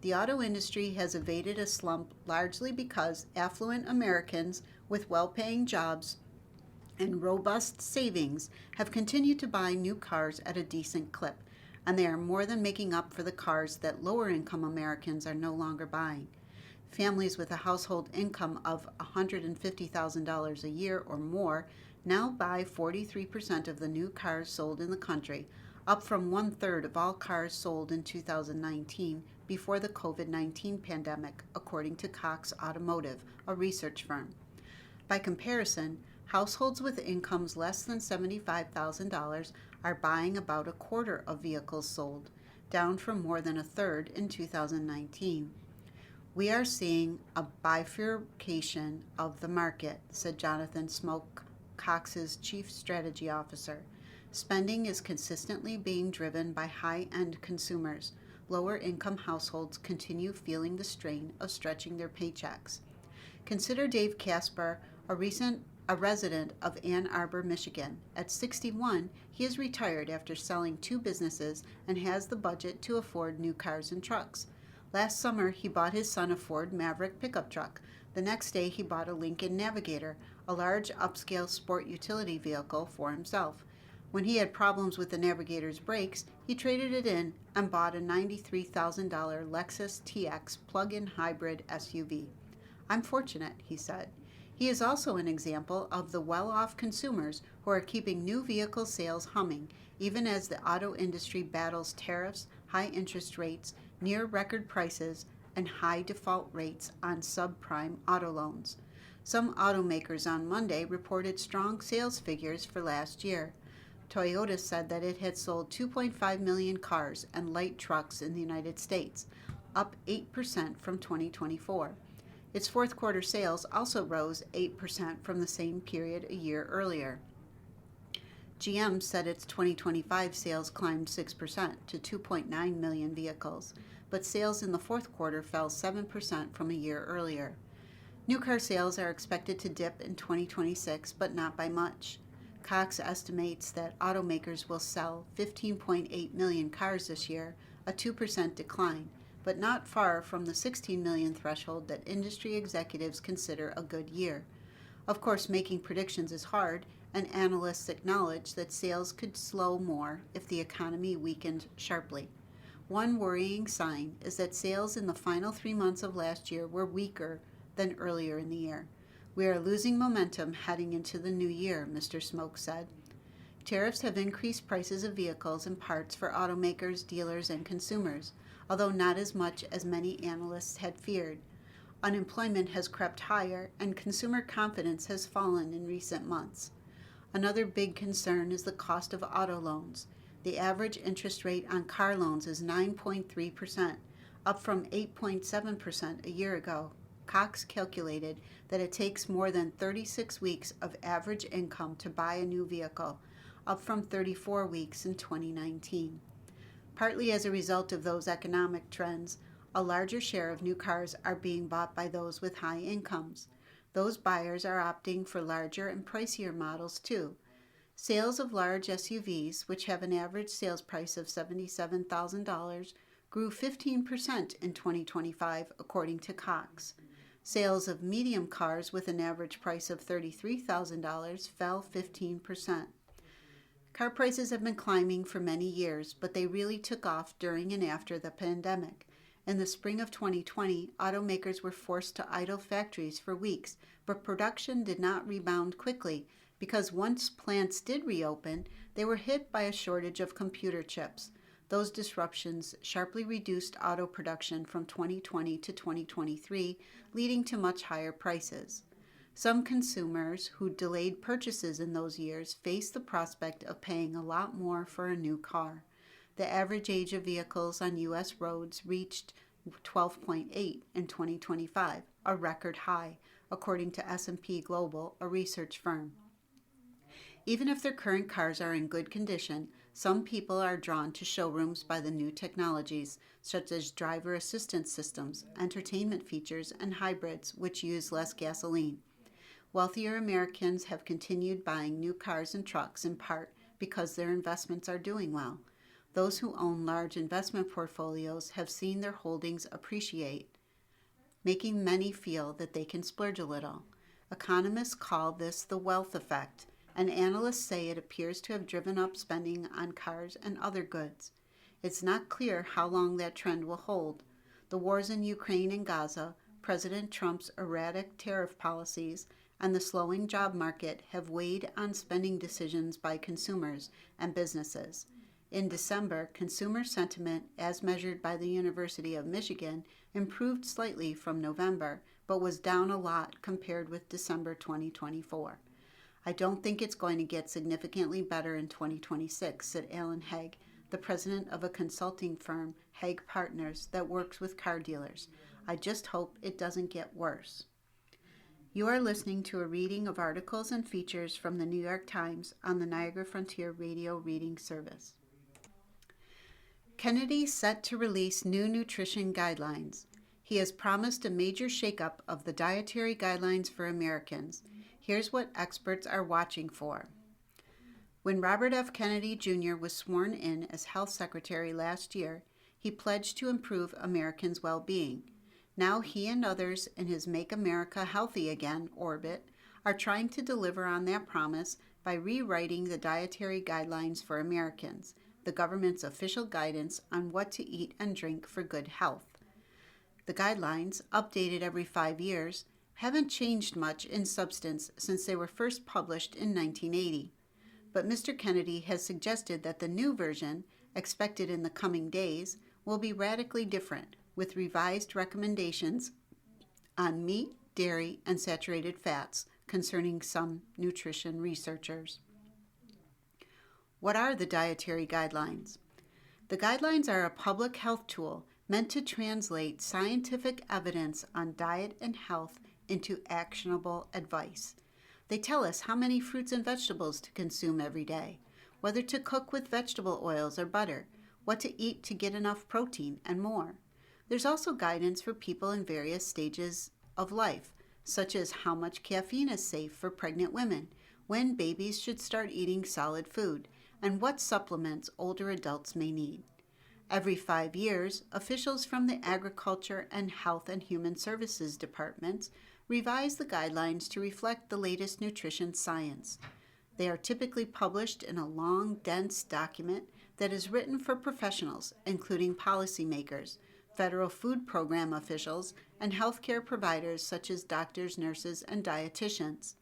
The auto industry has evaded a slump largely because affluent Americans with well-paying jobs and robust savings have continued to buy new cars at a decent clip, and they are more than making up for the cars that lower-income Americans are no longer buying. Families with a household income of $150,000 a year or more now buy 43% of the new cars sold in the country, up from one-third of all cars sold in 2019 before the COVID-19 pandemic, according to Cox Automotive, a research firm. By comparison, households with incomes less than $75,000 are buying about a quarter of vehicles sold, down from more than a third in 2019. We are seeing a bifurcation of the market, said Jonathan Smoke, Cox's chief strategy officer. Spending is consistently being driven by high-end consumers. Lower-income households continue feeling the strain of stretching their paychecks. Consider Dave Casper, a resident of Ann Arbor, Michigan. At 61, he is retired after selling 2 businesses and has the budget to afford new cars and trucks. Last summer, he bought his son a Ford Maverick pickup truck. The next day, he bought a Lincoln Navigator, a large upscale sport utility vehicle, for himself. When he had problems with the Navigator's brakes, he traded it in and bought a $93,000 Lexus TX plug-in hybrid SUV. I'm fortunate, he said. He is also an example of the well-off consumers who are keeping new vehicle sales humming, even as the auto industry battles tariffs, high interest rates, near record prices, and high default rates on subprime auto loans. Some automakers on Monday reported strong sales figures for last year. Toyota said that it had sold 2.5 million cars and light trucks in the United States, up 8% from 2024. Its fourth quarter sales also rose 8% from the same period a year earlier. GM said its 2025 sales climbed 6% to 2.9 million vehicles, but sales in the fourth quarter fell 7% from a year earlier. New car sales are expected to dip in 2026, but not by much. Cox estimates that automakers will sell 15.8 million cars this year, a 2% decline, but not far from the 16 million threshold that industry executives consider a good year. Of course, making predictions is hard, and analysts acknowledge that sales could slow more if the economy weakened sharply. One worrying sign is that sales in the final 3 months of last year were weaker than earlier in the year. We are losing momentum heading into the new year, Mr. Smoke said. Tariffs have increased prices of vehicles and parts for automakers, dealers, and consumers, although not as much as many analysts had feared. Unemployment has crept higher, and consumer confidence has fallen in recent months. Another big concern is the cost of auto loans. The average interest rate on car loans is 9.3%, up from 8.7% a year ago. Cox calculated that it takes more than 36 weeks of average income to buy a new vehicle, up from 34 weeks in 2019. Partly as a result of those economic trends, a larger share of new cars are being bought by those with high incomes. Those buyers are opting for larger and pricier models too. Sales of large SUVs, which have an average sales price of $77,000, grew 15% in 2025, according to Cox. Sales of medium cars with an average price of $33,000 fell 15%. Car prices have been climbing for many years, but they really took off during and after the pandemic. In the spring of 2020, automakers were forced to idle factories for weeks, but production did not rebound quickly because once plants did reopen, they were hit by a shortage of computer chips. Those disruptions sharply reduced auto production from 2020 to 2023, leading to much higher prices. Some consumers who delayed purchases in those years face the prospect of paying a lot more for a new car. The average age of vehicles on U.S. roads reached 12.8 in 2025, a record high, according to S&P Global, a research firm. Even if their current cars are in good condition, some people are drawn to showrooms by the new technologies, such as driver assistance systems, entertainment features, and hybrids, which use less gasoline. Wealthier Americans have continued buying new cars and trucks in part because their investments are doing well. Those who own large investment portfolios have seen their holdings appreciate, making many feel that they can splurge a little. Economists call this the wealth effect, and analysts say it appears to have driven up spending on cars and other goods. It's not clear how long that trend will hold. The wars in Ukraine and Gaza, President Trump's erratic tariff policies, and the slowing job market have weighed on spending decisions by consumers and businesses. In December, consumer sentiment, as measured by the University of Michigan, improved slightly from November, but was down a lot compared with December 2024. I don't think it's going to get significantly better in 2026, said Alan Haig, the president of a consulting firm, Haig Partners, that works with car dealers. I just hope it doesn't get worse. You are listening to a reading of articles and features from the New York Times on the Niagara Frontier Radio Reading Service. Kennedy set to release new nutrition guidelines. He has promised a major shakeup of the dietary guidelines for Americans. Here's what experts are watching for. When Robert F. Kennedy Jr. was sworn in as Health Secretary last year, he pledged to improve Americans' well-being. Now he and others in his Make America Healthy Again orbit are trying to deliver on that promise by rewriting the dietary guidelines for Americans, the government's official guidance on what to eat and drink for good health. The guidelines, updated every 5 years, haven't changed much in substance since they were first published in 1980. But Mr. Kennedy has suggested that the new version, expected in the coming days, will be radically different, with revised recommendations on meat, dairy, and saturated fats concerning some nutrition researchers. What are the dietary guidelines? The guidelines are a public health tool meant to translate scientific evidence on diet and health into actionable advice. They tell us how many fruits and vegetables to consume every day, whether to cook with vegetable oils or butter, what to eat to get enough protein, and more. There's also guidance for people in various stages of life, such as how much caffeine is safe for pregnant women, when babies should start eating solid food, and what supplements older adults may need. Every 5 years, officials from the Agriculture and Health and Human Services departments revise the guidelines to reflect the latest nutrition science. They are typically published in a long, dense document that is written for professionals, including policymakers, federal food program officials, and healthcare providers such as doctors, nurses, and dietitians.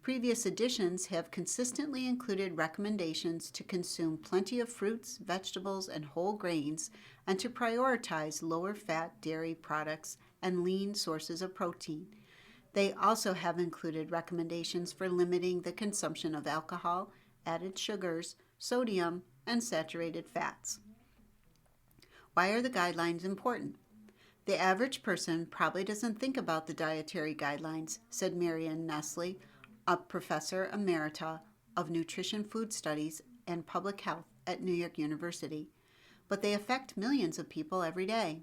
Previous editions have consistently included recommendations to consume plenty of fruits, vegetables, and whole grains, and to prioritize lower-fat dairy products and lean sources of protein. They also have included recommendations for limiting the consumption of alcohol, added sugars, sodium, and saturated fats. Why are the guidelines important? The average person probably doesn't think about the dietary guidelines, said Marian Nestle, a professor emerita of nutrition, food studies, and public health at New York University. But they affect millions of people every day.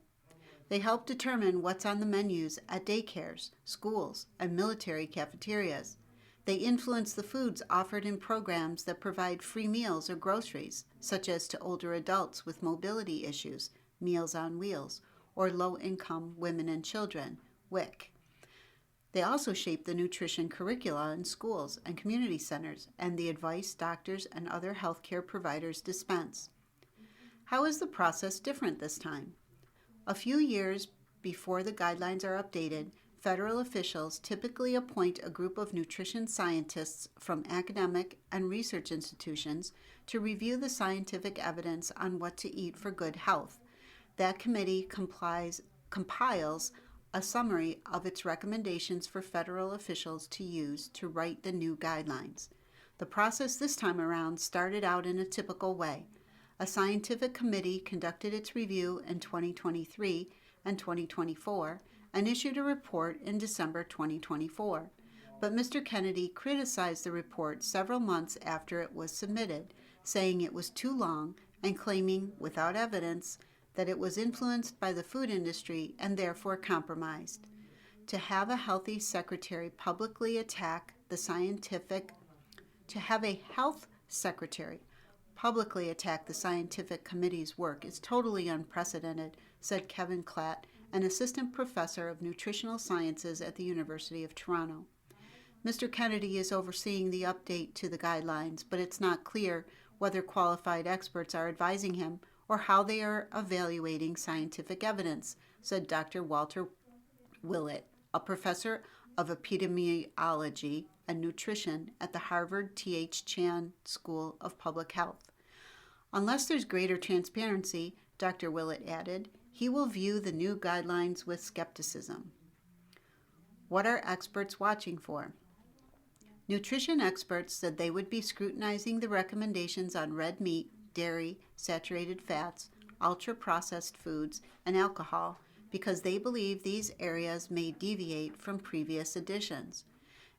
They help determine what's on the menus at daycares, schools, and military cafeterias. They influence the foods offered in programs that provide free meals or groceries, such as to older adults with mobility issues, Meals on Wheels, or low-income women and children, WIC. They also shape the nutrition curricula in schools and community centers and the advice doctors and other healthcare providers dispense. How is the process different this time? A few years before the guidelines are updated, federal officials typically appoint a group of nutrition scientists from academic and research institutions to review the scientific evidence on what to eat for good health. That committee compiles a summary of its recommendations for federal officials to use to write the new guidelines. The process this time around started out in a typical way. A scientific committee conducted its review in 2023 and 2024 and issued a report in December 2024. But Mr. Kennedy criticized the report several months after it was submitted, saying it was too long and claiming, without evidence, that it was influenced by the food industry and therefore compromised. To have a healthy secretary publicly attack the scientific committee's work is totally unprecedented, said Kevin Klatt, an assistant professor of nutritional sciences at the University of Toronto. Mr. Kennedy is overseeing the update to the guidelines, but it's not clear whether qualified experts are advising him or how they are evaluating scientific evidence, said Dr. Walter Willett, a professor of epidemiology and nutrition at the Harvard T.H. Chan School of Public Health. Unless there's greater transparency, Dr. Willett added, he will view the new guidelines with skepticism. What are experts watching for? Nutrition experts said they would be scrutinizing the recommendations on red meat, dairy, saturated fats, ultra-processed foods, and alcohol because they believe these areas may deviate from previous editions.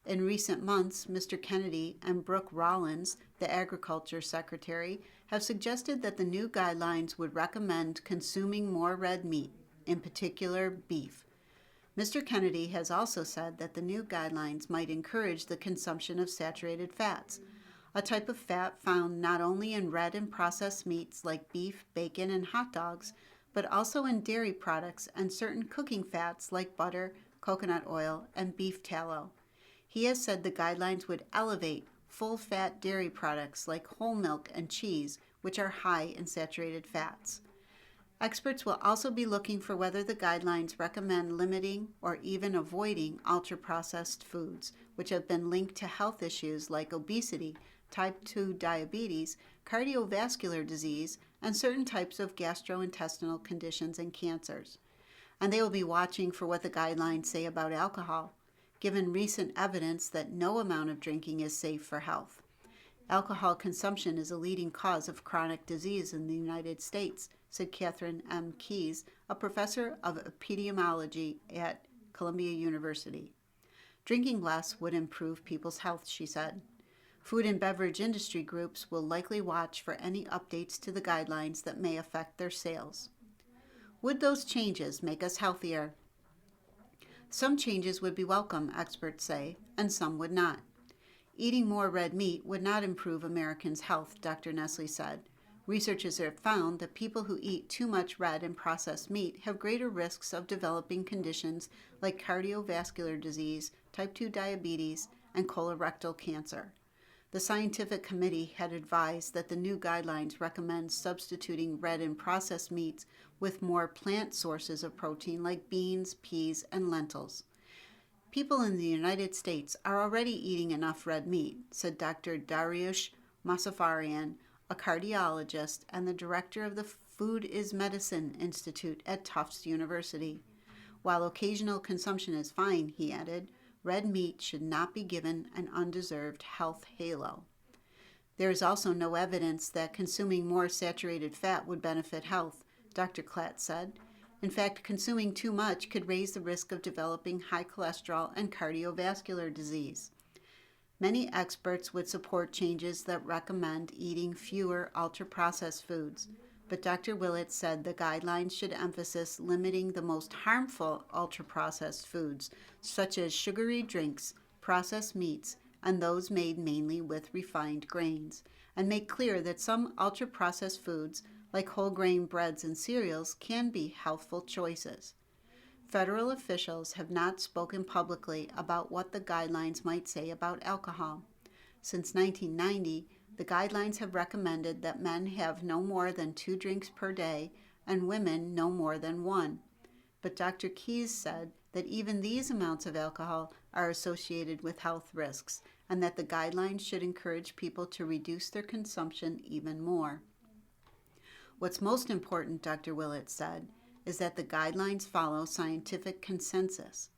In recent months, Mr. Kennedy and Brooke Rollins, the Agriculture Secretary, have suggested that the new guidelines would recommend consuming more red meat, in particular beef. Mr. Kennedy has also said that the new guidelines might encourage the consumption of saturated fats, a type of fat found not only in red and processed meats like beef, bacon, and hot dogs, but also in dairy products and certain cooking fats like butter, coconut oil, and beef tallow. He has said the guidelines would elevate full-fat dairy products like whole milk and cheese, which are high in saturated fats. Experts will also be looking for whether the guidelines recommend limiting or even avoiding ultra-processed foods, which have been linked to health issues like obesity, type 2 diabetes, cardiovascular disease, and certain types of gastrointestinal conditions and cancers. And they will be watching for what the guidelines say about alcohol, given recent evidence that no amount of drinking is safe for health. Alcohol consumption is a leading cause of chronic disease in the United States, said Catherine M. Keyes, a professor of epidemiology at Columbia University. Drinking less would improve people's health, she said. Food and beverage industry groups will likely watch for any updates to the guidelines that may affect their sales. Would those changes make us healthier? Some changes would be welcome, experts say, and some would not. Eating more red meat would not improve Americans' health, Dr. Nestle said. Researchers have found that people who eat too much red and processed meat have greater risks of developing conditions like cardiovascular disease, type 2 diabetes, and colorectal cancer. The scientific committee had advised that the new guidelines recommend substituting red and processed meats with more plant sources of protein like beans, peas, and lentils. People in the United States are already eating enough red meat, said Dr. Dariush Mozaffarian, a cardiologist and the director of the Food is Medicine Institute at Tufts University. While occasional consumption is fine, he added, red meat should not be given an undeserved health halo. There is also no evidence that consuming more saturated fat would benefit health, Dr. Klatt said. In fact, consuming too much could raise the risk of developing high cholesterol and cardiovascular disease. Many experts would support changes that recommend eating fewer ultra-processed foods, but Dr. Willett said the guidelines should emphasize limiting the most harmful ultra-processed foods, such as sugary drinks, processed meats, and those made mainly with refined grains, and make clear that some ultra-processed foods, like whole grain breads and cereals, can be healthful choices. Federal officials have not spoken publicly about what the guidelines might say about alcohol. Since 1990, the guidelines have recommended that men have no more than 2 drinks per day and women no more than 1. But Dr. Keyes said that even these amounts of alcohol are associated with health risks and that the guidelines should encourage people to reduce their consumption even more. What's most important, Dr. Willett said, is that the guidelines follow scientific consensus.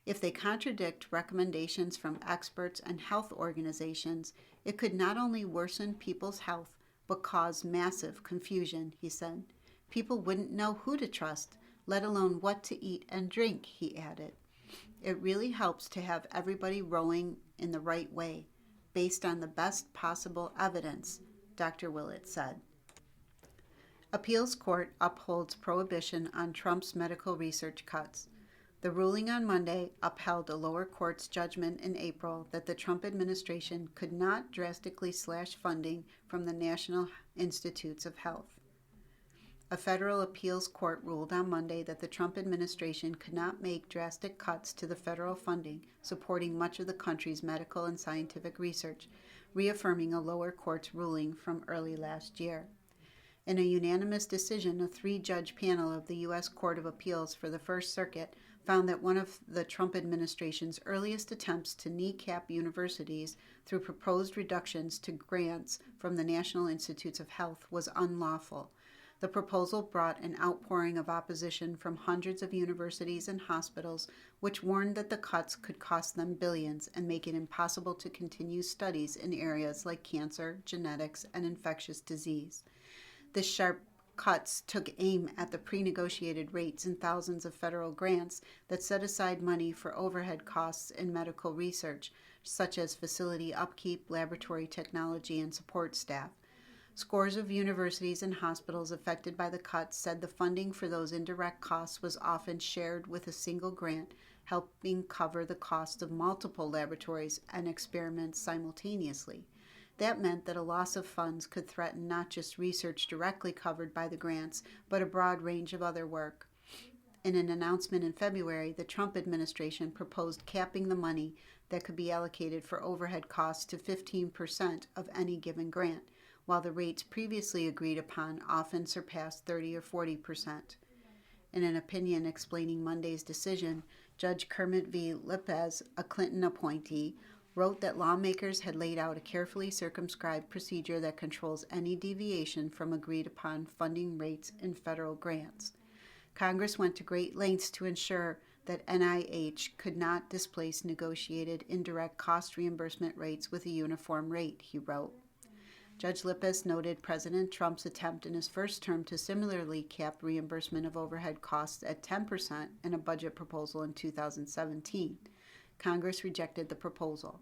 If they contradict recommendations from experts and health organizations, it could not only worsen people's health, but cause massive confusion, he said. People wouldn't know who to trust, let alone what to eat and drink, he added. It really helps to have everybody rowing in the right way, based on the best possible evidence, Dr. Willett said. Appeals Court upholds prohibition on Trump's medical research cuts. The ruling on Monday upheld a lower court's judgment in April that the Trump administration could not drastically slash funding from the National Institutes of Health. A federal appeals court ruled on Monday that the Trump administration could not make drastic cuts to the federal funding supporting much of the country's medical and scientific research, reaffirming a lower court's ruling from early last year. In a unanimous decision, a 3-judge panel of the U.S. Court of Appeals for the First Circuit found that one of the Trump administration's earliest attempts to kneecap universities through proposed reductions to grants from the National Institutes of Health was unlawful. The proposal brought an outpouring of opposition from hundreds of universities and hospitals, which warned that the cuts could cost them billions and make it impossible to continue studies in areas like cancer, genetics, and infectious disease. The sharp cuts took aim at the pre-negotiated rates in thousands of federal grants that set aside money for overhead costs in medical research, such as facility upkeep, laboratory technology, and support staff. Scores of universities and hospitals affected by the cuts said the funding for those indirect costs was often shared with a single grant, helping cover the cost of multiple laboratories and experiments simultaneously. That meant that a loss of funds could threaten not just research directly covered by the grants, but a broad range of other work. In an announcement in February, the Trump administration proposed capping the money that could be allocated for overhead costs to 15% of any given grant, while the rates previously agreed upon often surpassed 30 or 40%. In an opinion explaining Monday's decision, Judge Kermit V. Lippes, a Clinton appointee, wrote that lawmakers had laid out a carefully circumscribed procedure that controls any deviation from agreed-upon funding rates in federal grants. Congress went to great lengths to ensure that NIH could not displace negotiated indirect cost reimbursement rates with a uniform rate, he wrote. Judge Lippes noted President Trump's attempt in his first term to similarly cap reimbursement of overhead costs at 10% in a budget proposal in 2017. Congress rejected the proposal.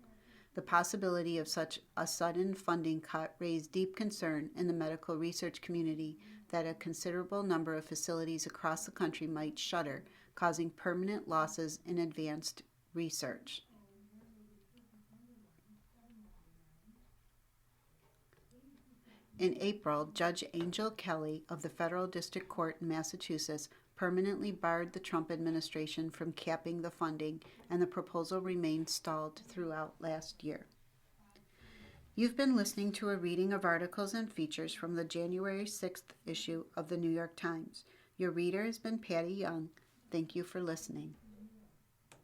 The possibility of such a sudden funding cut raised deep concern in the medical research community that a considerable number of facilities across the country might shutter, causing permanent losses in advanced research. In April, Judge Angel Kelly of the Federal District Court in Massachusetts permanently barred the Trump administration from capping the funding, and the proposal remained stalled throughout last year. You've been listening to a reading of articles and features from the January 6th issue of the New York Times. Your reader has been Patty Young. Thank you for listening.